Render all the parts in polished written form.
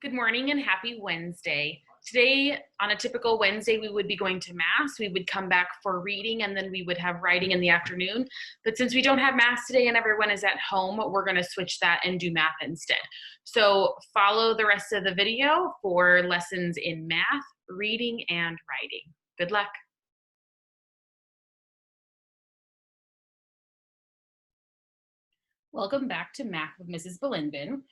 Good morning and happy Wednesday. Today, on a typical Wednesday, we would be going to Mass. We would come back for reading and then we would have writing in the afternoon. But since we don't have Mass today and everyone is at home, we're going to switch that and do math instead. So follow the rest of the video for lessons in math, reading, and writing. Good luck. Welcome back to Math with Mrs. Belinbin.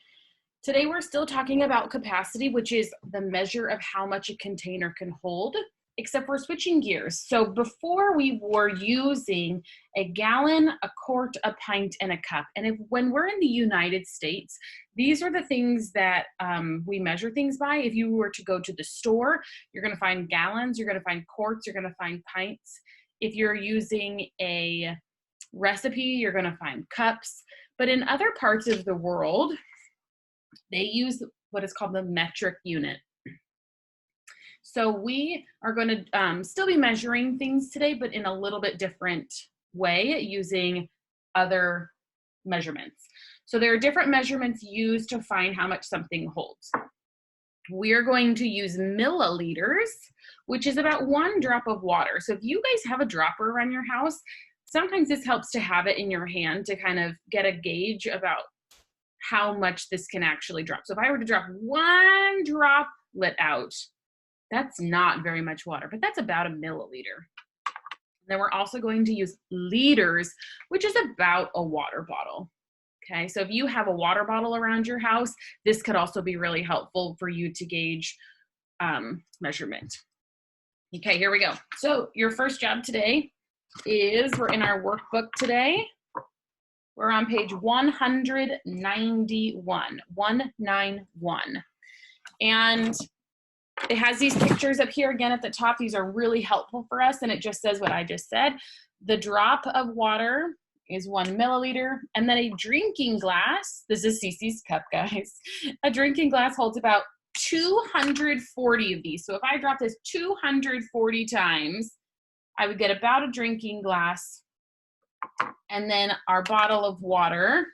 Today we're still talking about capacity, which is the measure of how much a container can hold, except we're switching gears. So before we were using a gallon, a quart, a pint, and a cup. And when we're in the United States, these are the things that we measure things by. If you were to go to the store, you're gonna find gallons, you're gonna find quarts, you're gonna find pints. If you're using a recipe, you're gonna find cups. But in other parts of the world, they use what is called the metric unit. So we are going to still be measuring things today, but in a little bit different way using other measurements. So there are different measurements used to find how much something holds. We are going to use milliliters, which is about 1 drop of water. So if you guys have a dropper around your house, sometimes this helps to have it in your hand to kind of get a gauge about how much this can actually drop. So if I were to drop 1 droplet out, that's not very much water, but that's about a milliliter. Then we're also going to use liters, which is about a water bottle. Okay, so if you have a water bottle around your house, this could also be really helpful for you to gauge measurement. Okay, here we go. So your first job today is, we're in our workbook today. We're on page 191, 191. And it has these pictures up here again at the top. These are really helpful for us, and it just says what I just said. The drop of water is 1 milliliter, and then a drinking glass, this is Cece's cup, guys. A drinking glass holds about 240 of these. So if I drop this 240 times, I would get about a drinking glass. And then our bottle of water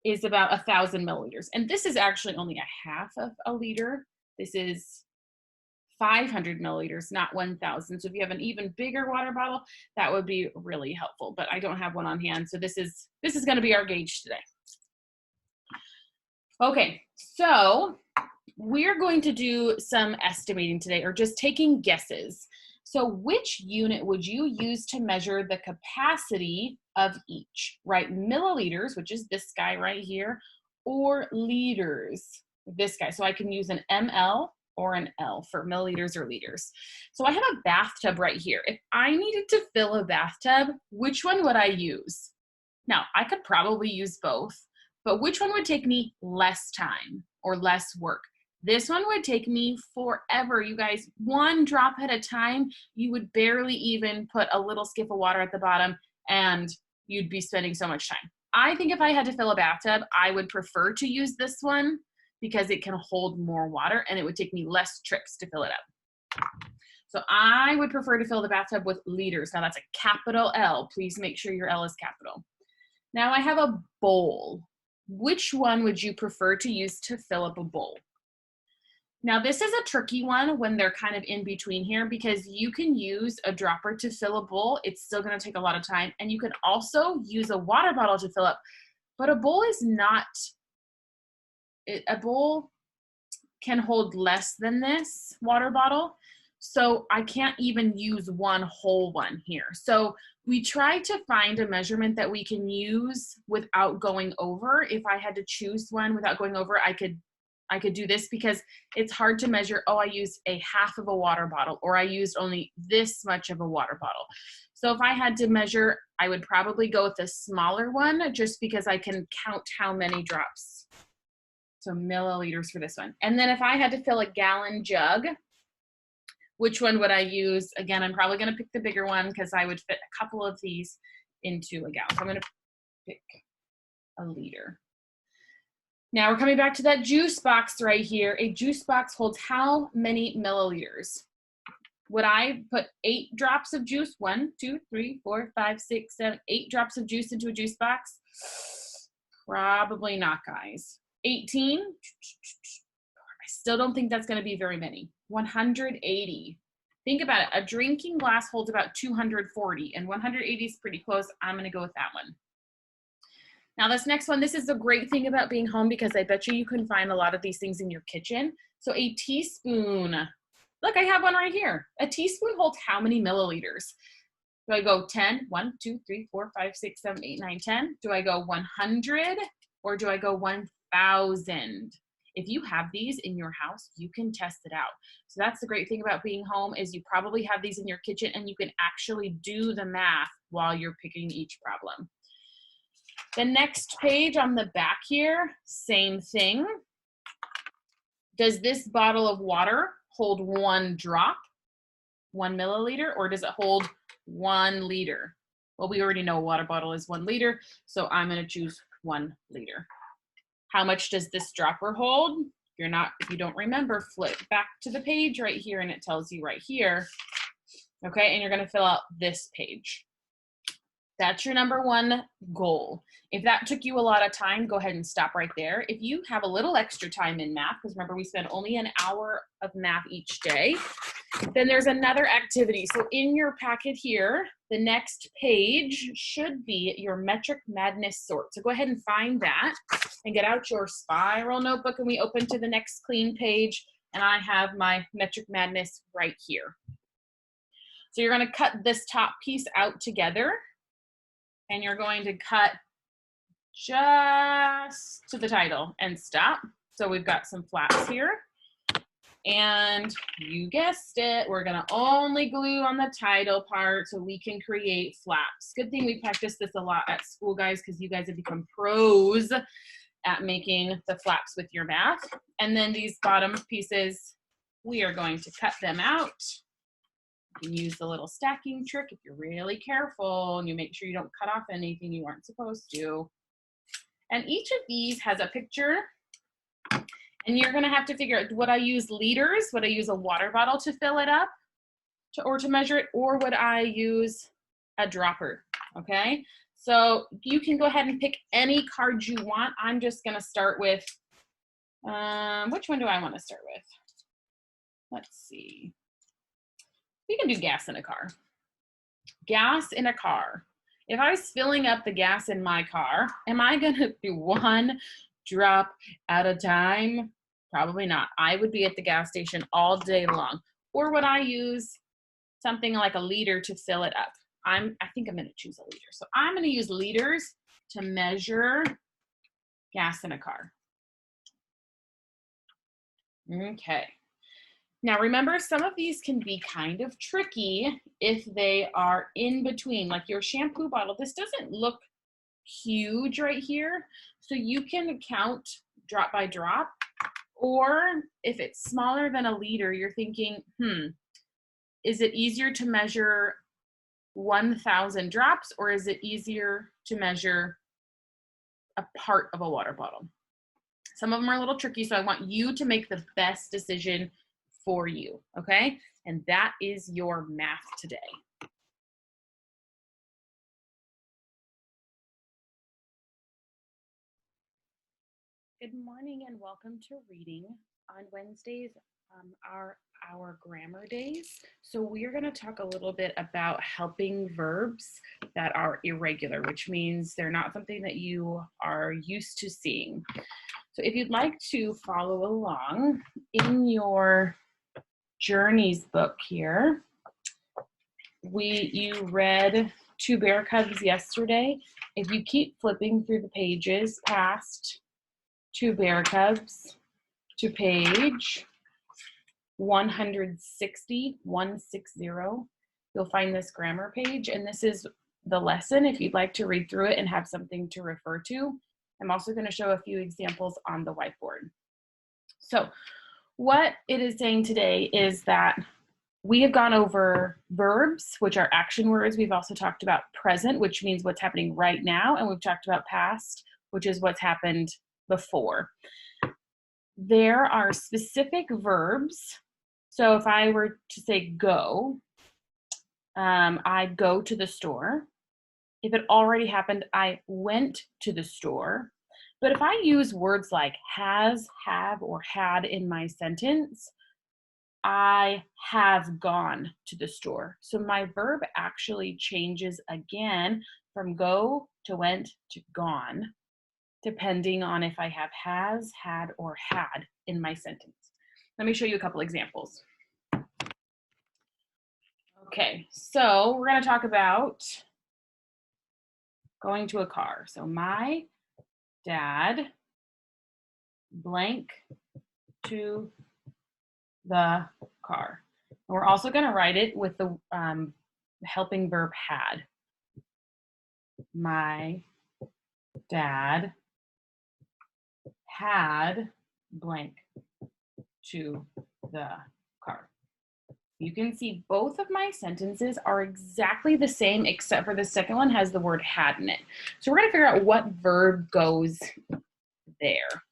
is about 1,000 milliliters. And this is actually only a half of a liter. This is 500 milliliters, not 1,000. So if you have an even bigger water bottle, that would be really helpful. But I don't have one on hand, so this is going to be our gauge today. Okay, so we're going to do some estimating today, or just taking guesses. So which unit would you use to measure the capacity of each, right? Milliliters, which is this guy right here, or liters, this guy. So I can use an ml or an L for milliliters or liters. So I have a bathtub right here. If I needed to fill a bathtub, which one would I use? Now, I could probably use both, but which one would take me less time or less work? This one would take me forever, you guys. 1 drop at a time, you would barely even put a little skiff of water at the bottom, and you'd be spending so much time. I think if I had to fill a bathtub, I would prefer to use this one because it can hold more water and it would take me less trips to fill it up. So I would prefer to fill the bathtub with liters. Now that's a capital L. Please make sure your L is capital. Now I have a bowl. Which one would you prefer to use to fill up a bowl? Now this is a tricky one when they're kind of in between here, because you can use a dropper to fill a bowl. It's still going to take a lot of time. And you can also use a water bottle to fill up. But a bowl is not, a bowl can hold less than this water bottle. So I can't even use one whole one here. So we try to find a measurement that we can use without going over. If I had to choose one without going over, I could do this, because it's hard to measure, oh, I used a half of a water bottle, or I used only this much of a water bottle. So if I had to measure, I would probably go with the smaller one, just because I can count how many drops. So milliliters for this one. And then if I had to fill a gallon jug, which one would I use? Again, I'm probably going to pick the bigger one because I would fit a couple of these into a gallon. So I'm going to pick a liter. Now we're coming back to that juice box right here. A juice box holds how many milliliters? Would I put 8 drops of juice? 1, 2, 3, 4, 5, 6, 7, 8 drops of juice into a juice box? Probably not, guys. 18? Still don't think that's going to be very many. 180. Think about it. A drinking glass holds about 240, and 180 is pretty close. I'm going to go with that one. Now this next one, this is the great thing about being home because I bet you can find a lot of these things in your kitchen. So a teaspoon. Look, I have one right here. A teaspoon holds how many milliliters? Do I go 10? 1, 2, 3, 4, 5, 6, 7, 8, 9, 10? Do I go 100 or do I go 1,000? If you have these in your house, you can test it out. So that's the great thing about being home is you probably have these in your kitchen and you can actually do the math while you're picking each problem. The next page on the back here, same thing. Does this bottle of water hold 1 drop, 1 milliliter, or does it hold 1 liter? Well, we already know a water bottle is 1 liter, so I'm going to choose 1 liter. How much does this dropper hold? If you don't remember, flip back to the page right here and it tells you right here. Okay, and you're going to fill out this page. That's your number 1 goal. If that took you a lot of time, go ahead and stop right there. If you have a little extra time in math, because remember we spend only an hour of math each day, then there's another activity. So in your packet here, the next page should be your Metric Madness sort. So go ahead and find that and get out your spiral notebook and we open to the next clean page and I have my Metric Madness right here. So you're going to cut this top piece out together. And you're going to cut just to the title and stop. So we've got some flaps here. And you guessed it, we're gonna only glue on the title part so we can create flaps. Good thing we practice this a lot at school, guys, because you guys have become pros at making the flaps with your math. And then these bottom pieces, we are going to cut them out. You can use the little stacking trick if you're really careful and you make sure you don't cut off anything you aren't supposed to. And each of these has a picture and you're gonna have to figure out, would I use liters? Would I use a water bottle to fill it up or to measure it? Or would I use a dropper, okay? So you can go ahead and pick any card you want. I'm just gonna start with, which one do I wanna start with? Let's see. We can do gas in a car. Gas in a car. If I was filling up the gas in my car, am I gonna do 1 drop at a time? Probably not. I would be at the gas station all day long. Or would I use something like a liter to fill it up? I think I'm gonna choose a liter. So I'm gonna use liters to measure gas in a car. Okay. Now remember, some of these can be kind of tricky if they are in between, like your shampoo bottle. This doesn't look huge right here, so you can count drop by drop, or if it's smaller than a liter, you're thinking, is it easier to measure 1,000 drops, or is it easier to measure a part of a water bottle? Some of them are a little tricky, so I want you to make the best decision for you, okay? And that is your math today. Good morning and welcome to reading. On Wednesdays are our grammar days. So we are going to talk a little bit about helping verbs that are irregular, which means they're not something that you are used to seeing. So if you'd like to follow along in your Journeys book here, you read 2 bear cubs yesterday. If you keep flipping through the pages past 2 bear cubs to page 160, you'll find this grammar page, and this is the lesson if you'd like to read through it and have something to refer to. I'm also going to show a few examples on the whiteboard. So what it is saying today is that we have gone over verbs, which are action words. We've also talked about present, which means what's happening right now. And we've talked about past, which is what's happened before. There are specific verbs. So if I were to say go, I go to the store. If it already happened, I went to the store. But if I use words like has, have, or had in my sentence, I have gone to the store. So my verb actually changes again from go to went to gone, depending on if I have has, had, or had in my sentence. Let me show you a couple examples. Okay, so we're going to talk about going to a car. So my dad blank to the car. And we're also going to write it with the helping verb had. My dad had blank to the car. You can see both of my sentences are exactly the same, except for the second one has the word had in it. So we're going to figure out what verb goes there.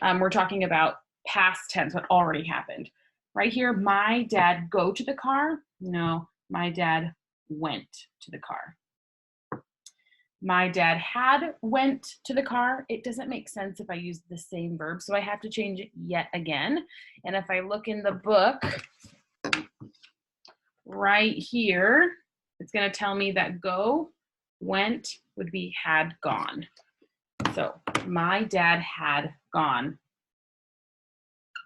We're talking about past tense, what already happened. Right here, my dad go to the car. No, my dad went to the car. My dad had went to the car. It doesn't make sense if I use the same verb, so I have to change it yet again. And if I look in the book, right here, it's going to tell me that go, went would be had gone. So my dad had gone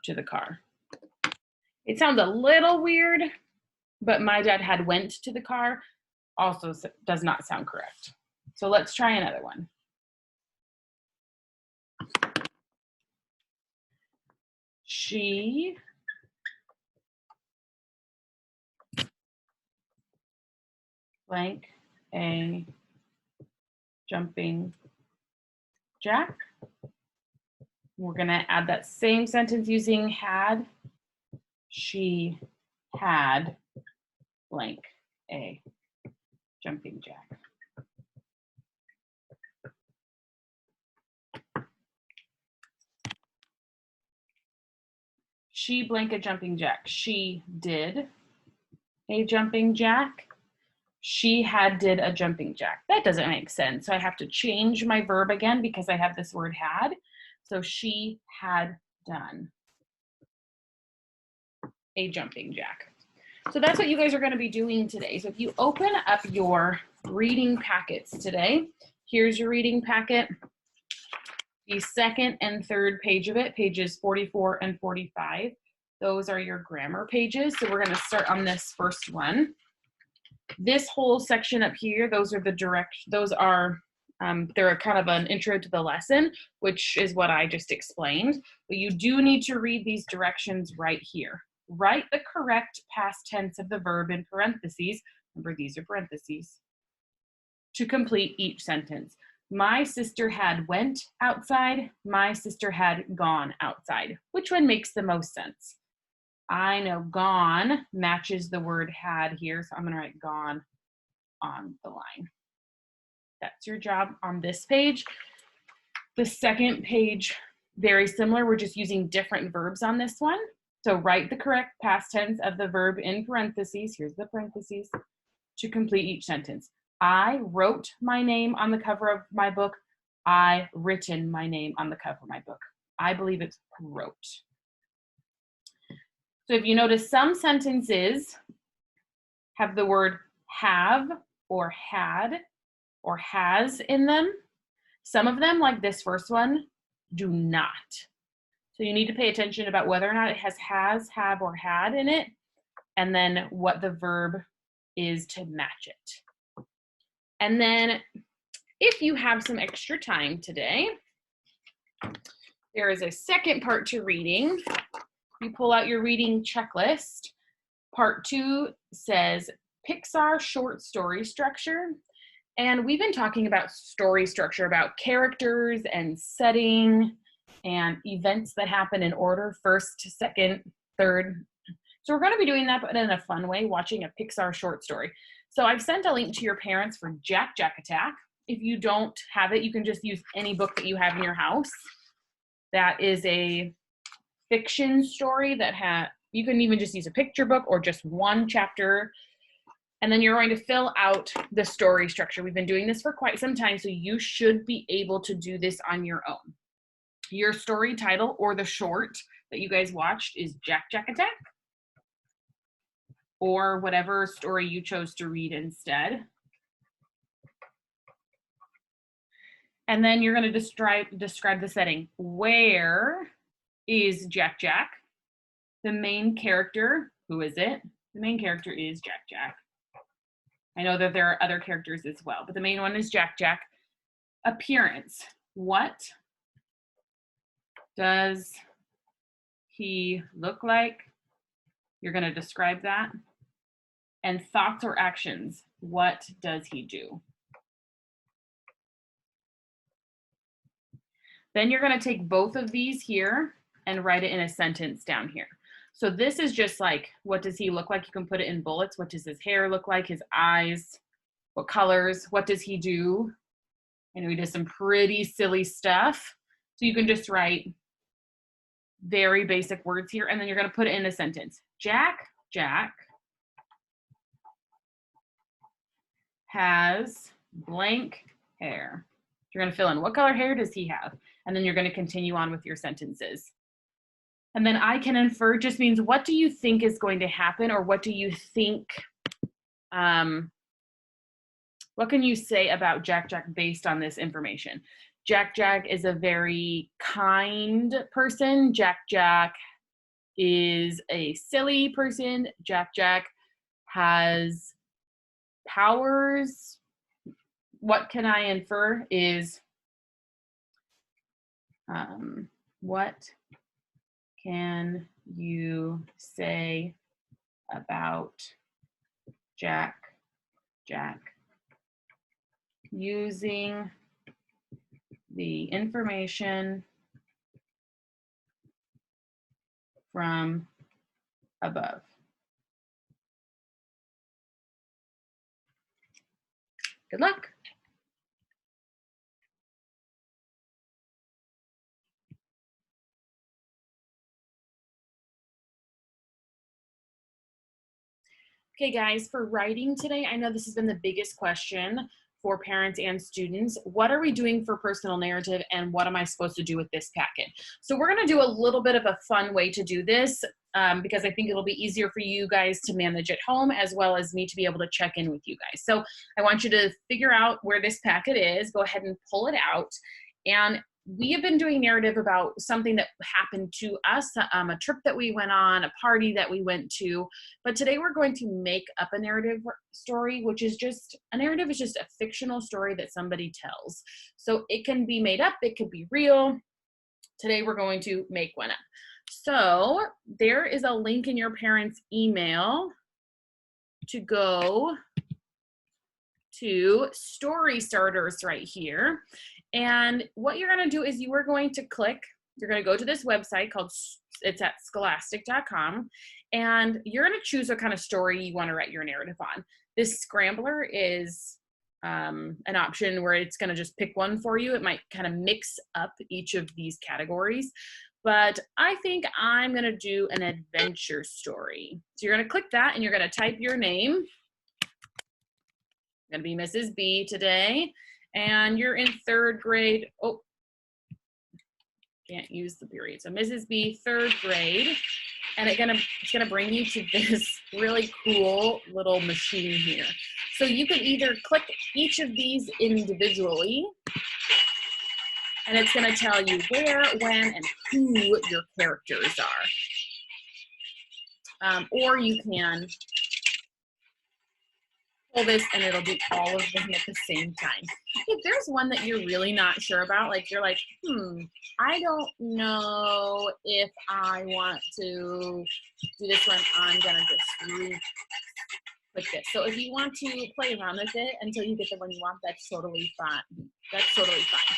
to the car. It sounds a little weird, but my dad had went to the car also does not sound correct. So let's try another one. She blank a jumping jack. We're going to add that same sentence using had. She had blank a jumping jack. She blank a jumping jack. She did a jumping jack. She had did a jumping jack. That doesn't make sense. So I have to change my verb again because I have this word had. So she had done a jumping jack. So that's what you guys are going to be doing today. So if you open up your reading packets today, here's your reading packet. The second and third page of it, pages 44 and 45, those are your grammar pages. So we're going to start on this first one. This whole section up here, those are they're kind of an intro to the lesson, which is what I just explained. But you do need to read these directions right here. Write the correct past tense of the verb in parentheses. Remember, these are parentheses. To complete each sentence. My sister had went outside. My sister had gone outside. Which one makes the most sense? I know gone matches the word had here, so I'm going to write gone on the line. That's your job on this page. The second page, very similar. We're just using different verbs on this one. So write the correct past tense of the verb in parentheses. Here's the parentheses to complete each sentence. I wrote my name on the cover of my book. I written my name on the cover of my book. I believe it's wrote. So if you notice, some sentences have the word have or had or has in them. Some of them, like this first one, do not. So you need to pay attention about whether or not it has, have, or had in it, and then what the verb is to match it. And then if you have some extra time today, there is a second part to reading. You pull out your reading checklist. Part 2 says Pixar short story structure. And we've been talking about story structure, about characters and setting and events that happen in order, first, second, third. So we're going to be doing that, but in a fun way, watching a Pixar short story. So I've sent a link to your parents for Jack Jack Attack. If you don't have it, you can just use any book that you have in your house. That is a fiction story that you can even just use a picture book or just one chapter. And then you're going to fill out the story structure. We've been doing this for quite some time, so you should be able to do this on your own. Your story title or the short that you guys watched is Jack Jack Attack, or whatever story you chose to read instead. And then you're going to describe the setting. Where is Jack Jack? The main character, who is it? The main character is Jack Jack. I know that there are other characters as well, but the main one is Jack Jack. Appearance. What does he look like? You're going to describe that. And thoughts or actions. What does he do? Then you're going to take both of these here and write it in a sentence down here. So this is just like, what does he look like? You can put it in bullets. What does his hair look like? His eyes? What colors? What does he do? I know he does some pretty silly stuff. So you can just write very basic words here, and then you're going to put it in a sentence. Jack Jack has blank hair. You're going to fill in what color hair does he have? And then you're going to continue on with your sentences. And then I can infer just means what do you think is going to happen, or what do you think, what can you say about Jack Jack based on this information? Jack Jack is a very kind person. Jack Jack is a silly person. Jack Jack has powers. What can I infer is, what can you say about Jack Jack using the information from above? Good luck. Okay, guys, for writing today, I know this has been the biggest question for parents and students. What are we doing for personal narrative, and what am I supposed to do with this packet? So we're going to do a little bit of a fun way to do this because I think it'll be easier for you guys to manage at home, as well as me to be able to check in with you guys. So I want you to figure out where this packet is. Go ahead and pull it out. And we have been doing narrative about something that happened to us, a trip that we went on, a party that we went to. But today we're going to make up a narrative story, which is just, a narrative is just a fictional story that somebody tells. So it can be made up, it could be real. Today we're going to make one up. So there is a link in your parents' email to go to Story Starters right here. And what you're going to do is you are going to click, you're going to go to this website called, it's at scholastic.com, and you're going to choose what kind of story you want to write your narrative on. This scrambler is an option where it's going to just pick one for you. It might kind of mix up each of these categories, but I think I'm going to do an adventure story. So you're going to click that, and you're going to type your name. I'm going to be Mrs. B today. And you're in 3rd grade. Oh, can't use the period. So Mrs. B, 3rd grade. And it's gonna bring you to this really cool little machine here. So you can either click each of these individually, and it's gonna tell you where, when, and who your characters are. Or you can pull this and it'll do all of them at the same time. If there's one that you're really not sure about, like you're like, I don't know if I want to do this one, I'm gonna just click this. So if you want to play around with it until you get the one you want, that's totally fine. That's totally fine.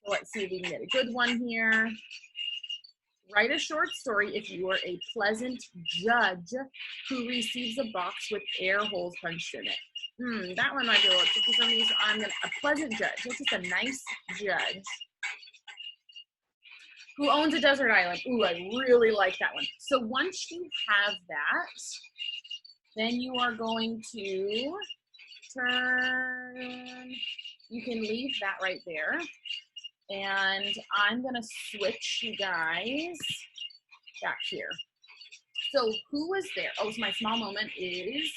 So let's see if we can get a good one here. Write a short story if you are a pleasant judge who receives a box with air holes punched in it. That one might be a little tricky for me, so I'm gonna, a pleasant judge. It's just a nice judge who owns a desert island. Ooh, I really like that one. So once you have that, then you are going to turn, you can leave that right there. And I'm gonna switch you guys back here. So who was there? Oh, so my small moment is,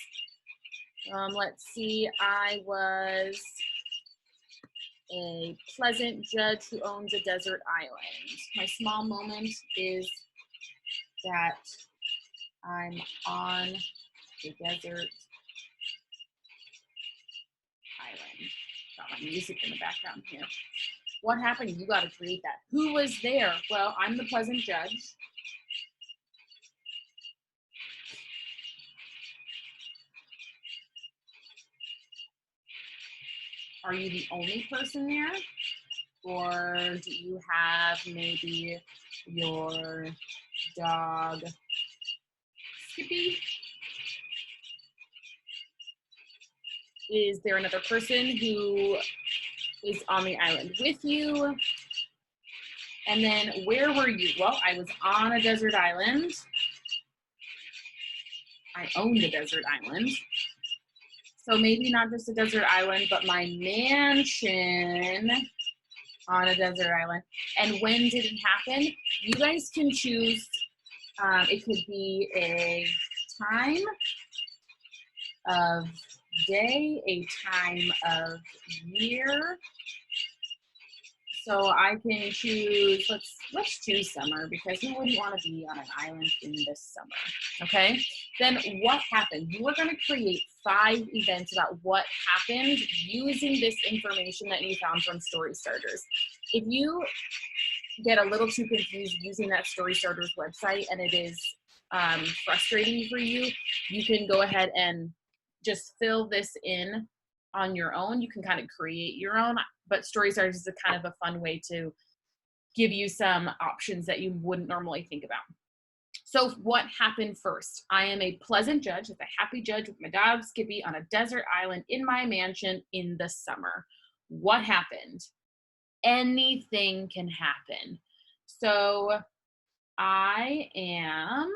let's see, I was a pleasant judge who owns a desert island. My small moment is that I'm on the desert island. Got my music in the background here. What happened? You got to create that. Who was there? Well, I'm the pleasant judge. Are you the only person there? Or do you have maybe your dog, Skippy? Is there another person who is on the island with you? And then where were you? Well, I was on a desert island. I owned a desert island. So maybe not just a desert island, but my mansion on a desert island. And when did it happen? You guys can choose. It could be a time of day, a time of year. So I can choose, let's choose summer, because who wouldn't want to be on an island in this summer, okay? Then what happened? You are going to create 5 events about what happened using this information that you found from Story Starters. If you get a little too confused using that Story Starters website and it is frustrating for you, you can go ahead and just fill this in on your own. You can kind of create your own, but Story Starters is a kind of a fun way to give you some options that you wouldn't normally think about. So what happened first? I am a pleasant judge, with a happy judge with my dog Skippy on a desert island in my mansion in the summer. What happened? Anything can happen. So I am,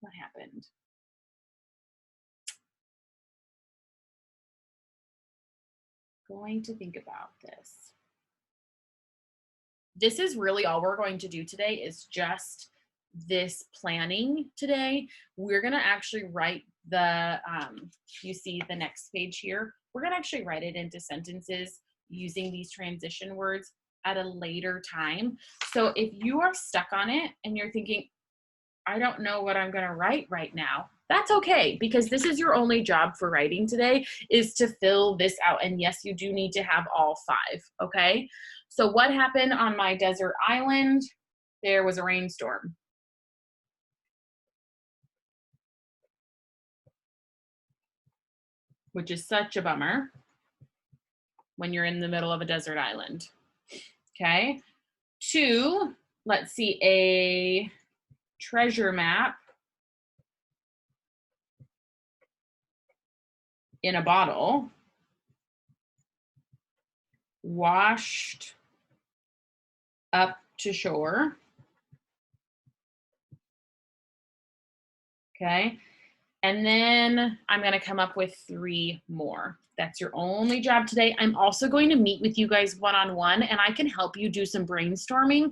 what happened? Going to think about this. This is really all we're going to do today, is just this planning today. We're going to actually write the, you see the next page here. We're going to actually write it into sentences using these transition words at a later time. So if you are stuck on it and you're thinking, I don't know what I'm going to write right now, that's okay, because this is your only job for writing today, is to fill this out. And yes, you do need to have all 5, okay? So what happened on my desert island? There was a rainstorm. Which is such a bummer when you're in the middle of a desert island, okay? 2, let's see, a treasure map in a bottle washed up to shore, okay? And then I'm going to come up with 3 more. That's your only job today. I'm also going to meet with you guys one-on-one, and I can help you do some brainstorming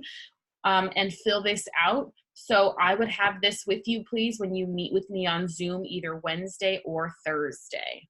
and fill this out. So I would have this with you, please, when you meet with me on Zoom, either Wednesday or Thursday.